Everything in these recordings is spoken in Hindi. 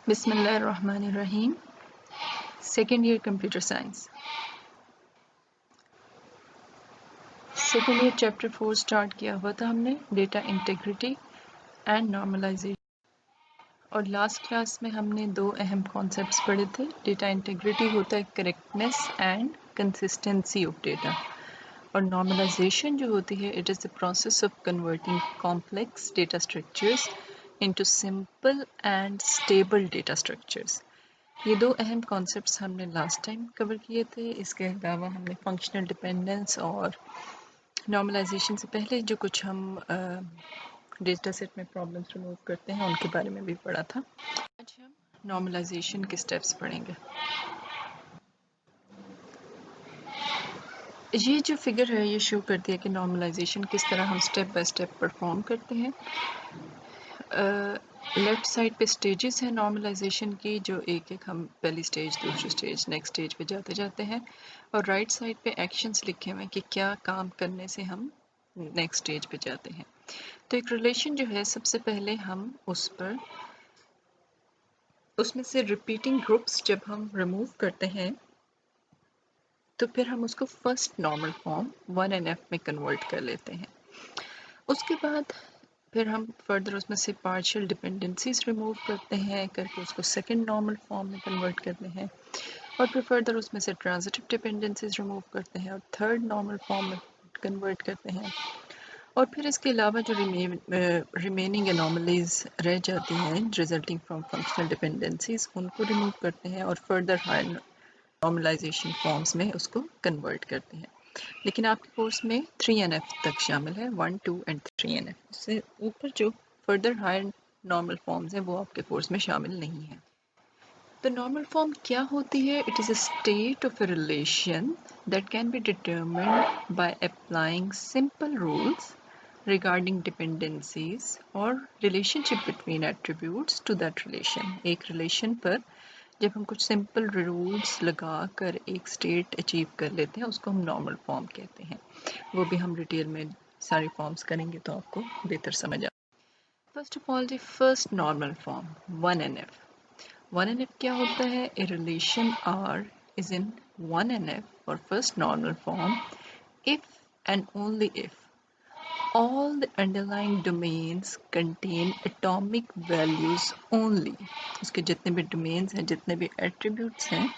बिस्मिल्लाहिर्रहमानिर्रहीम। Second year computer science, second year chapter 4 start किया हुआ था हमने, डेटा इंटीग्रिटी एंड नॉर्मलाइजेशन। और लास्ट क्लास में हमने दो अहम कॉन्सेप्ट्स पढ़े थे। डेटा इंटीग्रिटी होता है correctness and consistency of data, और नॉर्मलाइजेशन जो होती है it is the process of converting complex data structures into simple and stable data structures. ये दो अहम कॉन्सेप्ट्स हमने लास्ट टाइम कवर किए थे। इसके अलावा हमने फंक्शनल डिपेंडेंस और नॉर्मलाइजेशन से पहले जो कुछ हम डेटा सेट में प्रॉब्लम्स रिमूव करते हैं उनके बारे में भी पढ़ा था। आज हम नॉर्मलाइजेशन के स्टेप्स पढ़ेंगे। ये जो फिगर है ये शो करती है कि नॉर्मलाइजेशन किस तरह हम स्टेप बाय स्टेप परफॉर्म करते हैं। लेफ़्ट साइड पे स्टेजेस हैं नॉर्मलाइजेशन की, जो एक एक हम पहली स्टेज, दूसरी स्टेज, नेक्स्ट स्टेज पे जाते जाते हैं। और राइट साइड पे एक्शंस लिखे हुए हैं कि क्या काम करने से हम नेक्स्ट स्टेज पे जाते हैं। तो एक रिलेशन जो है सबसे पहले हम उसमें से रिपीटिंग ग्रुप्स जब हम रिमूव करते हैं तो फिर हम उसको फर्स्ट नॉर्मल फॉर्म 1NF में कन्वर्ट कर लेते हैं। उसके बाद फिर हम फर्दर उसमें से पार्शियल डिपेंडेंसीज रिमूव करते हैं, करके उसको सेकंड नॉर्मल फॉर्म में कन्वर्ट करते हैं। और फिर फर्दर उसमें से ट्रांजिटिव डिपेंडेंसीज रिमूव करते हैं और थर्ड नॉर्मल फॉर्म में कन्वर्ट करते हैं। और फिर इसके अलावा जो रिमेनिंग एनॉमलीज रह जाती हैं रिजल्टिंग फ्रॉम फंक्शनल डिपेंडेंसीज, उनको रिमूव करते हैं और फर्दर हायर नॉर्मलाइजेशन फॉर्म्स में उसको कन्वर्ट करते हैं। लेकिन आपके कोर्स में 3NF तक शामिल है, 1, 2 एंड 3NF। उससे ऊपर जो फर्दर हायर नॉर्मल फॉर्म्स हैं वो आपके कोर्स में शामिल नहीं है। तो नॉर्मल फॉर्म क्या होती है? It is a state of a relation that can be determined by applying simple rules regarding dependencies or relationship between attributes to that relation। एक रिलेशन पर जब हम कुछ सिंपल रूल्स लगा कर एक स्टेट अचीव कर लेते हैं उसको हम नॉर्मल फॉर्म कहते हैं। वो भी हम डिटेल में सारी फॉर्म्स करेंगे तो आपको बेहतर समझ आ। First of all the first normal form 1NF। 1NF क्या होता है? A relation R is in 1NF or first normal form if and only if all the underlying domains contain atomic values only। उसके जितने भी domains हैं, जितने भी attributes हैं,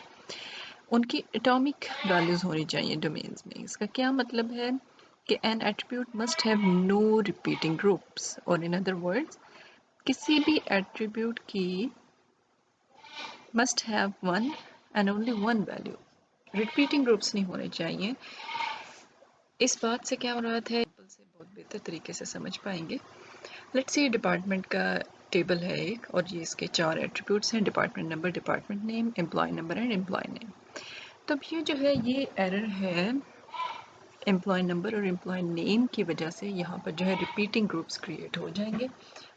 उनकी atomic values होनी चाहिए domains में। इसका क्या मतलब है कि an attribute must have no repeating groups, और in other words किसी भी attribute की must have one and only one value, repeating groups नहीं होने चाहिए। इस बात से क्या मुराद है से बहुत बेहतर तरीके से समझ पाएंगे। लेट्स से डिपार्टमेंट का टेबल है एक, और ये इसके 4 एट्रीब्यूट्स हैं: department number, department name, employee number and employee name. तो अब ये जो है ये एरर है एम्प्लॉय नंबर और एम्प्लॉय नेम की वजह से। यहाँ पर जो है रिपीटिंग ग्रुप्स क्रिएट हो जाएंगे।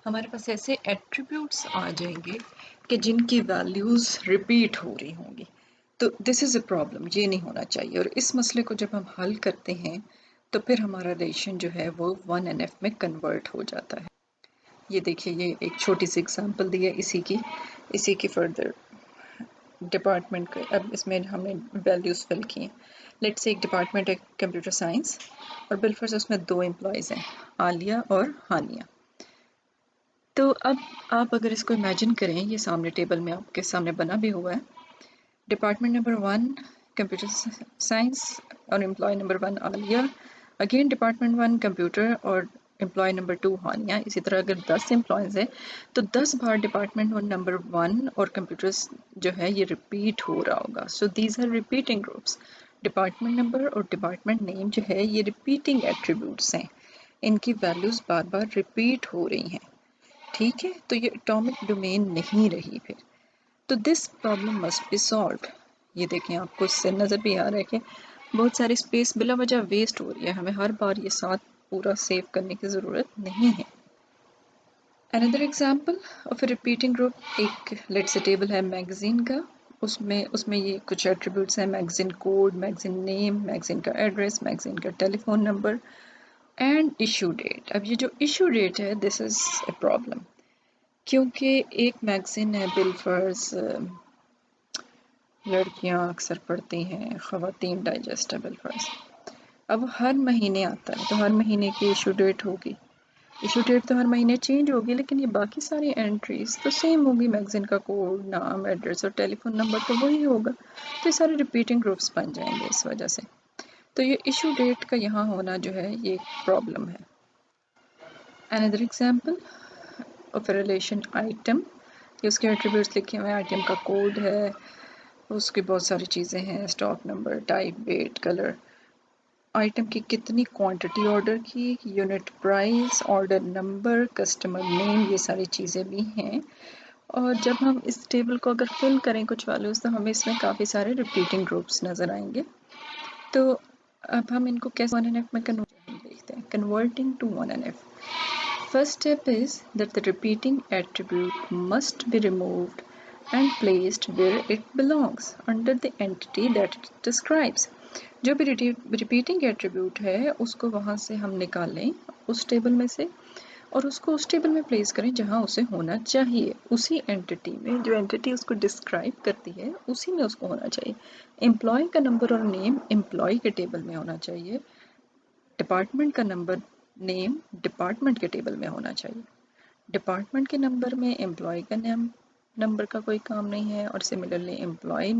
हमारे पास ऐसे एट्रीब्यूट्स आ जाएंगे कि जिनकी वैल्यूज़ रिपीट हो रही होंगी। तो दिस इज़ अ प्रॉब्लम, ये नहीं होना चाहिए। और इस मसले को जब हम हल करते हैं तो फिर हमारा रिलेशन जो है वो 1NF में कन्वर्ट हो जाता है। ये देखिए, ये एक छोटी सी एग्जांपल दी है इसी की फर्दर डिपार्टमेंट के। अब इसमें हमने वैल्यूज़ फिल की हैं। लेट्स से एक डिपार्टमेंट है कंप्यूटर साइंस, और बिलफर्ज उसमें 2 एम्प्लॉयज़ हैं, आलिया और हानिया। तो अब आप अगर इसको इमेजिन करें, ये सामने टेबल में आपके सामने बना भी हुआ है। डिपार्टमेंट नंबर 1 कंप्यूटर साइंस और employee number 1 Alia, again department 1 computer और एम्प्लॉय नंबर 2 हानिया। इसी तरह अगर 10 एम्प्लॉयज़ है तो 10 बार डिपार्टमेंट नंबर 1 और कंप्यूटर्स जो है ये रिपीट हो रहा होगा। So these are repeating groups. Department number और डिपार्टमेंट नेम जो है ये रिपीटिंग एट्रीब्यूट्स हैं, इनकी वैल्यूज़ बार बार रिपीट हो रही हैं। ठीक है, तो ये एटॉमिक डोमेन नहीं रही फिर। तो this problem must be solved. ये देखें, आपको इससे नज़र भी आ रहा है कि बहुत सारी स्पेस बिला वजह वेस्ट हो रही है। हमें हर बार ये साथ पूरा सेव करने की ज़रूरत नहीं है। Another example of a repeating group, एक लेट्स से टेबल है मैगज़ीन का। उसमें ये कुछ एट्रीब्यूट्स हैं: magazine code, magazine name, magazine का एड्रेस, मैगज़ीन का telephone number and issue date. अब ये जो इशू डेट है, दिस इज़ ए प्रॉब्लम क्योंकि एक मैगज़ीन है बिलफर्स, लड़कियां अक्सर पढ़ती हैं, ख़वातीन डाइजेस्ट है बिलफर्स। अब हर महीने आता है तो हर महीने की इशू डेट होगी, इशू डेट तो हर महीने चेंज होगी, लेकिन ये बाकी सारी एंट्रीज तो सेम होगी। मैगज़ीन का कोड, नाम, एड्रेस और टेलीफोन नंबर तो वही होगा, तो ये सारे रिपीटिंग ग्रुप्स बन जाएंगे इस वजह से। तो ये इशू डेट का यहाँ होना जो है ये एक प्रॉब्लम है। Another example of relation item, ये उसके एट्रीब्यूट्स लिखे हुए हैं, आइटम का कोड है, उसकी बहुत सारी चीज़ें हैं, stock number, type, weight, colour, item की कितनी क्वांटिटी ऑर्डर की, unit price, order number, customer name, ये सारी चीज़ें भी हैं। और जब हम इस टेबल को अगर फिल करें कुछ वैल्यूज़ तो हमें इसमें काफ़ी सारे रिपीटिंग ग्रुप्स नज़र आएंगे। तो अब हम इनको कैसे 1NF में कन्वर्ट देखते हैं। Converting to 1NF, first step is that the repeating attribute must be removed and placed where it belongs under the entity that it describes. जो भी रिपीटिंग एट्रीब्यूट है उसको वहाँ से हम निकालें उस टेबल में से और उसको उस टेबल में प्लेस करें जहाँ उसे होना चाहिए, उसी एंटिटी में, जो एंटिटी उसको डिस्क्राइब करती है उसी में उसको होना चाहिए। एम्प्लॉय का नंबर और नेम एम्प्लॉय के टेबल में होना चाहिए, डिपार्टमेंट का नंबर, नेम डिपार्टमेंट के टेबल में होना चाहिए। डिपार्टमेंट के नंबर में एम्प्लॉय का नेम नंबर का कोई काम नहीं है, और सिमिलरली एम्प्लॉय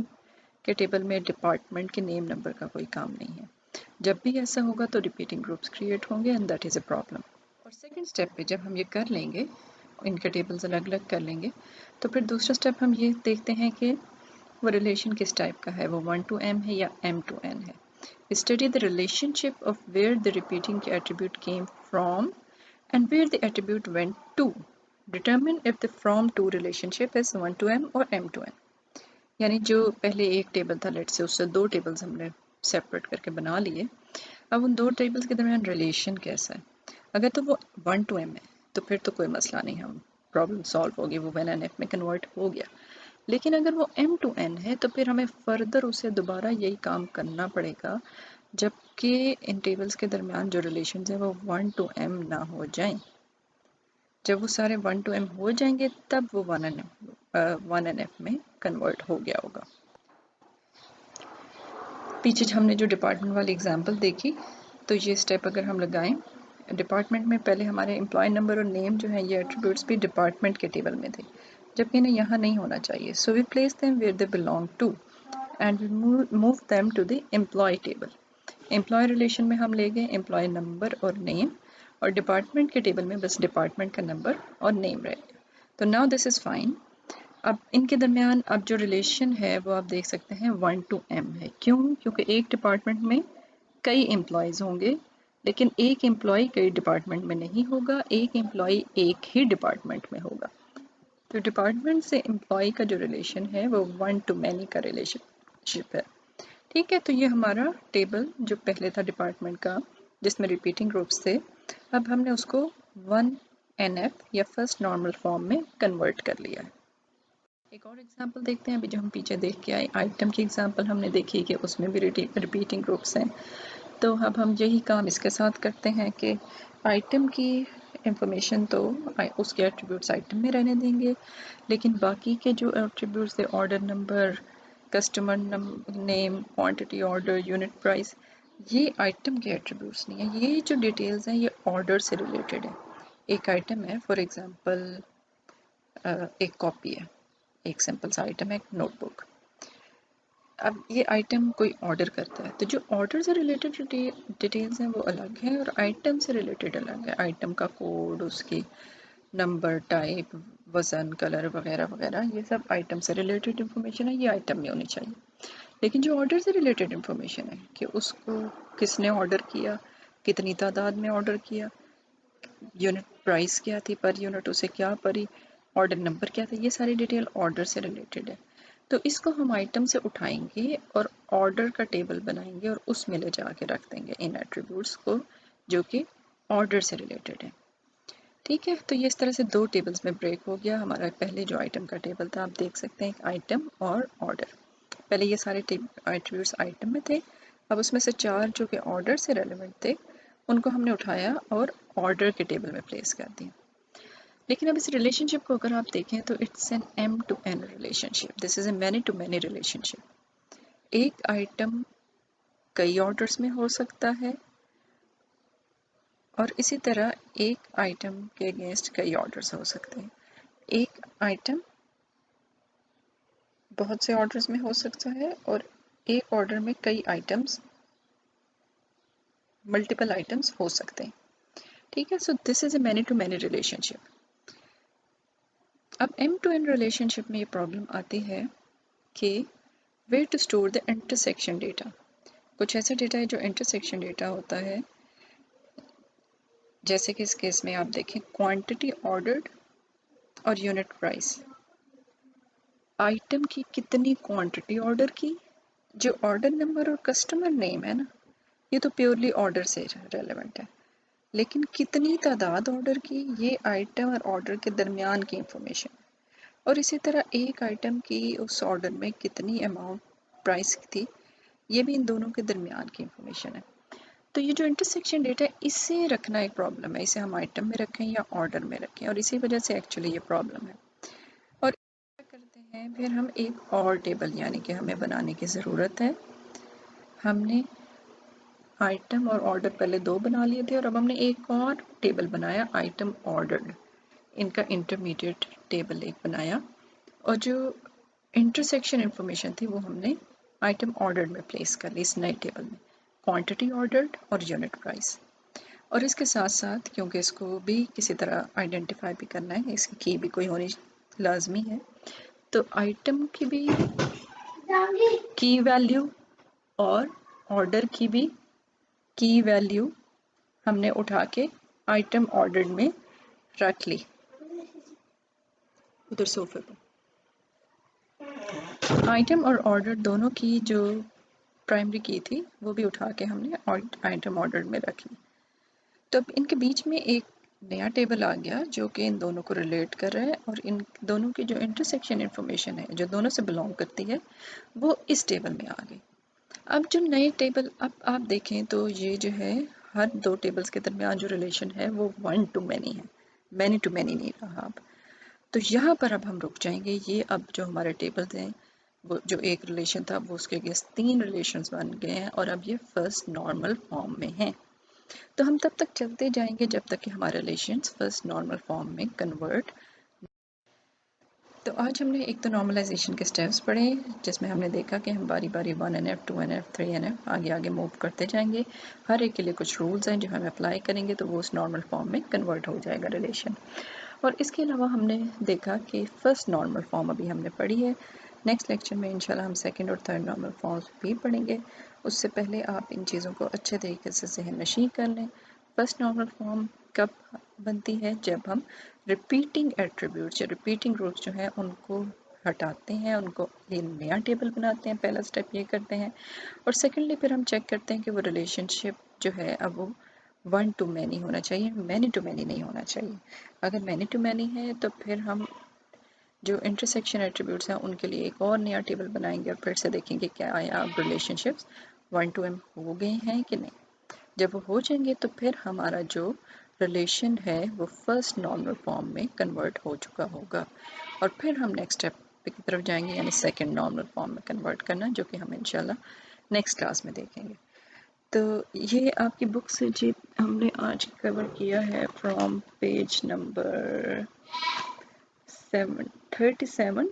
के टेबल में डिपार्टमेंट के नेम नंबर का कोई काम नहीं है। जब भी ऐसा होगा तो रिपीटिंग ग्रुप्स क्रिएट होंगे and that is a problem. और सेकंड स्टेप पे जब हम ये कर लेंगे, इनके टेबल्स अलग अलग कर लेंगे, तो फिर दूसरा स्टेप हम ये देखते हैं कि वो रिलेशन किस टाइप का है, वो 1 to m है या m to n है। Study the relationship of where the repeating attribute came from and where the attribute went to. Determine if the from to relationship is 1 to m or m to n. यानी जो पहले एक टेबल था, लेट से उससे दो टेबल्स हमने सेपरेट करके बना लिए, अब उन दो टेबल्स के दरमियान रिलेशन कैसा है। अगर तो वो 1 to m है तो फिर तो कोई मसला नहीं, हम प्रॉब्लम सॉल्व होगी, वो 1NF में कन्वर्ट हो गया। लेकिन अगर वो m to n है तो फिर हमें फर्दर उसे दोबारा यही काम करना पड़ेगा, जबकि इन टेबल्स के दरमियान जो रिलेशन है वो 1 to m ना हो जाएं। जब वो सारे 1 to m हो जाएंगे तब वो 1NF में कन्वर्ट हो गया होगा। पीछे हमने जो डिपार्टमेंट वाली एग्जांपल देखी, तो ये स्टेप अगर हम लगाएं, डिपार्टमेंट में पहले हमारे एम्प्लॉय नंबर और नेम जो है ये एट्रीब्यूट्स भी डिपार्टमेंट के टेबल में थे, जबकि इन्हें यहाँ नहीं होना चाहिए। So we place them where they belong to and we move them to the employee table. Employee relation में हम ले गए एम्प्लॉय नंबर और नेम, और डिपार्टमेंट के टेबल में बस डिपार्टमेंट का नंबर और नेम रह गया। तो नाउ दिस इज़ फाइन। अब इनके दरमियान अब जो रिलेशन है वो आप देख सकते हैं 1 to m है। क्यों? क्योंकि एक डिपार्टमेंट में कई एम्प्लॉयज़ होंगे, लेकिन एक एम्प्लॉय कई डिपार्टमेंट में नहीं होगा, एक एम्प्लॉय एक ही डिपार्टमेंट में होगा। तो डिपार्टमेंट से एम्प्लॉय का जो रिलेशन है वो 1 to many का रिलेशनशिप है। ठीक है, तो ये हमारा टेबल जो पहले था डिपार्टमेंट का जिसमें रिपीटिंग ग्रुप्स थे, अब हमने उसको 1NF या फर्स्ट नॉर्मल फॉर्म में कन्वर्ट कर लिया है। एक और एग्जांपल देखते हैं। अभी जो हम पीछे देख के आए आइटम की एग्जांपल हमने देखी कि उसमें भी रिपीटिंग ग्रुप्स हैं, तो अब हम यही काम इसके साथ करते हैं कि आइटम की इंफॉर्मेशन तो उसके एट्रीब्यूट्स आइटम में रहने देंगे, लेकिन बाकी के जो एट्रीब्यूट्स थे, order number, customer name, quantity order, unit price, ये आइटम के एट्रीब्यूट्स नहीं है, ये जो डिटेल्स हैं ये ऑर्डर से रिलेटेड है। एक आइटम है, फॉर एग्जांपल एक कॉपी है, एक सिंपल सा आइटम है, एक नोटबुक। अब ये आइटम कोई ऑर्डर करता है तो जो ऑर्डर से रिलेटेड डिटेल्स हैं वो अलग हैं और आइटम से रिलेटेड अलग है। आइटम का कोड, उसकी नंबर, टाइप, वज़न, कलर वगैरह वगैरह, ये सब आइटम से रिलेटेड इंफॉर्मेशन है, ये आइटम में होनी चाहिए। लेकिन जो ऑर्डर से रिलेटेड इंफॉर्मेशन है कि उसको किसने ऑर्डर किया, कितनी तादाद में ऑर्डर किया, यूनिट प्राइस क्या थी, पर यूनिट उसे क्या पड़ी, ऑर्डर नंबर क्या था, ये सारी डिटेल ऑर्डर से रिलेटेड है। तो इसको हम आइटम से उठाएंगे और ऑर्डर का टेबल बनाएंगे और उसमें ले जाके रख देंगे इन एट्रीब्यूट्स को जो कि ऑर्डर से रिलेटेड है। ठीक है, तो ये इस तरह से दो टेबल्स में ब्रेक हो गया। हमारा पहले जो आइटम का टेबल था, आप देख सकते हैं आइटम और ऑर्डर। पहले ये सारे एट्रीब्यूट्स आइटम में थे, अब उसमें से चार जो कि ऑर्डर से रेलिवेंट थे उनको हमने उठाया और ऑर्डर के टेबल में प्लेस कर दिया। लेकिन अब इस रिलेशनशिप को अगर आप देखें तो it's an M to N relationship, this is a many to many relationship. एक आइटम कई ऑर्डर्स में हो सकता है और इसी तरह एक आइटम के अगेंस्ट कई ऑर्डर्स हो सकते हैं। एक आइटम बहुत से ऑर्डर्स में हो सकता है और एक ऑर्डर में कई आइटम्स, मल्टीपल आइटम्स हो सकते हैं। ठीक है, so this is a many to many relationship. अब M to N रिलेशनशिप में ये प्रॉब्लम आती है कि where to store the intersection data. कुछ ऐसा डेटा है जो इंटरसेक्शन डेटा होता है, जैसे कि इस केस में आप देखें क्वांटिटी ऑर्डर्ड और यूनिट प्राइस। आइटम की कितनी क्वांटिटी ऑर्डर की, जो ऑर्डर नंबर और कस्टमर नेम है ना, ये तो प्योरली ऑर्डर से रेलेवेंट है, लेकिन कितनी तादाद ऑर्डर की, ये आइटम और ऑर्डर के दरमियान की इंफॉर्मेशन। और इसी तरह एक आइटम की उस ऑर्डर में कितनी अमाउंट प्राइस थी, ये भी इन दोनों के दरमियान की इंफॉर्मेशन है। तो ये जो इंटरसेक्शन डेटा है, इसे रखना एक प्रॉब्लम है, इसे हम आइटम में रखें या ऑर्डर में रखें, और इसी वजह से एक्चुअली ये प्रॉब्लम है। और क्या करते हैं फिर हम, एक और टेबल यानी कि हमें बनाने की ज़रूरत है। हमने आइटम और ऑर्डर पहले दो बना लिए थे और अब हमने एक और टेबल बनाया, आइटम ऑर्डर्ड। इनका इंटरमीडिएट टेबल एक बनाया और जो इंटरसेक्शन इंफॉर्मेशन थी वो हमने आइटम ऑर्डर्ड में प्लेस कर ली इस नए टेबल में, क्वांटिटी ऑर्डर्ड और यूनिट प्राइस। और इसके साथ साथ क्योंकि इसको भी किसी तरह आइडेंटिफाई भी करना है, इसकी की भी कोई होनी लाजमी है, तो आइटम की भी की वैल्यू और ऑर्डर की भी की वैल्यू हमने उठा के आइटम ऑर्डर्ड में रख ली उधर सोफे पर। आइटम और ऑर्डर दोनों की जो प्राइमरी की थी वो भी उठा के हमने आइटम ऑर्डर में रख ली। तो अब इनके बीच में एक नया टेबल आ गया जो कि इन दोनों को रिलेट कर रहा है, और इन दोनों की जो इंटरसेक्शन इंफॉर्मेशन है जो दोनों से बिलोंग करती है वो इस टेबल में आ गई। अब जो नए टेबल, अब आप देखें तो ये जो है, हर दो टेबल्स के दरमियान जो रिलेशन है वो वन टू मैनी है, मैनी टू मैनी नहीं रहा। अब तो यहाँ पर अब हम रुक जाएंगे। ये अब जो हमारे टेबल्स हैं, वो जो एक रिलेशन था वो उसके अगेंस्ट तीन रिलेशंस बन गए हैं और अब ये फर्स्ट नॉर्मल फॉर्म में हैं। तो हम तब तक चलते जाएंगे जब तक कि हमारे रिलेशंस फर्स्ट नॉर्मल फॉर्म में कन्वर्ट। तो आज हमने एक तो नॉर्मलाइजेशन के स्टेप्स पढ़े जिसमें हमने देखा कि हम बारी बारी 1NF 2NF 3NF आगे आगे मूव करते जाएंगे। हर एक के लिए कुछ रूल्स हैं जो हम अप्लाई करेंगे तो वो उस नॉर्मल फॉर्म में कन्वर्ट हो जाएगा रिलेशन। और इसके अलावा हमने देखा कि फ़र्स्ट नॉर्मल फॉर्म अभी हमने पढ़ी है। नेक्स्ट लेक्चर में इंशाल्लाह हम सेकंड और थर्ड नॉर्मल फॉर्म्स भी पढ़ेंगे। उससे पहले आप इन चीज़ों को अच्छे तरीके से ज़हन नशीं कर लें। फर्स्ट नॉर्मल फॉर्म कब बनती है, जब हम रिपीटिंग एट्रीब्यूट्स या रिपीटिंग ग्रुप्स जो हैं उनको हटाते हैं, उनको ये नया टेबल बनाते हैं, पहला स्टेप ये करते हैं। और सेकेंडली फिर हम चेक करते हैं कि वो रिलेशनशिप जो है अब वो वन टू मैनी होना चाहिए, मैनी टू मैनी नहीं होना चाहिए। अगर मैनी टू मैनी है तो फिर हम जो इंटरसेक्शन एट्रीब्यूट्स हैं उनके लिए एक और नया टेबल बनाएंगे और फिर से देखेंगे क्या आया अब रिलेशनशिप्स वन टू एम हो गए हैं कि नहीं। जब वो हो जाएंगे तो फिर हमारा जो रिलेशन है वो फर्स्ट नॉर्मल फॉर्म में कन्वर्ट हो चुका होगा और फिर हम नेक्स्ट स्टेप की तरफ जाएंगे, यानी सेकेंड नॉर्मल फॉर्म में कन्वर्ट करना, जो कि हम इंशाल्लाह नेक्स्ट क्लास में देखेंगे। तो ये आपकी बुक से जी हमने आज कवर किया है from page number 37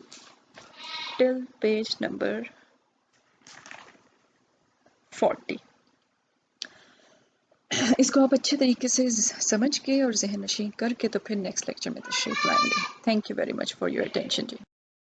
till page number 40। इसको आप अच्छे तरीके से समझ के और जहन नशीं करके तो फिर नेक्स्ट लेक्चर में तशरीफ़ लाएंगे। Thank you very much for your attention ji.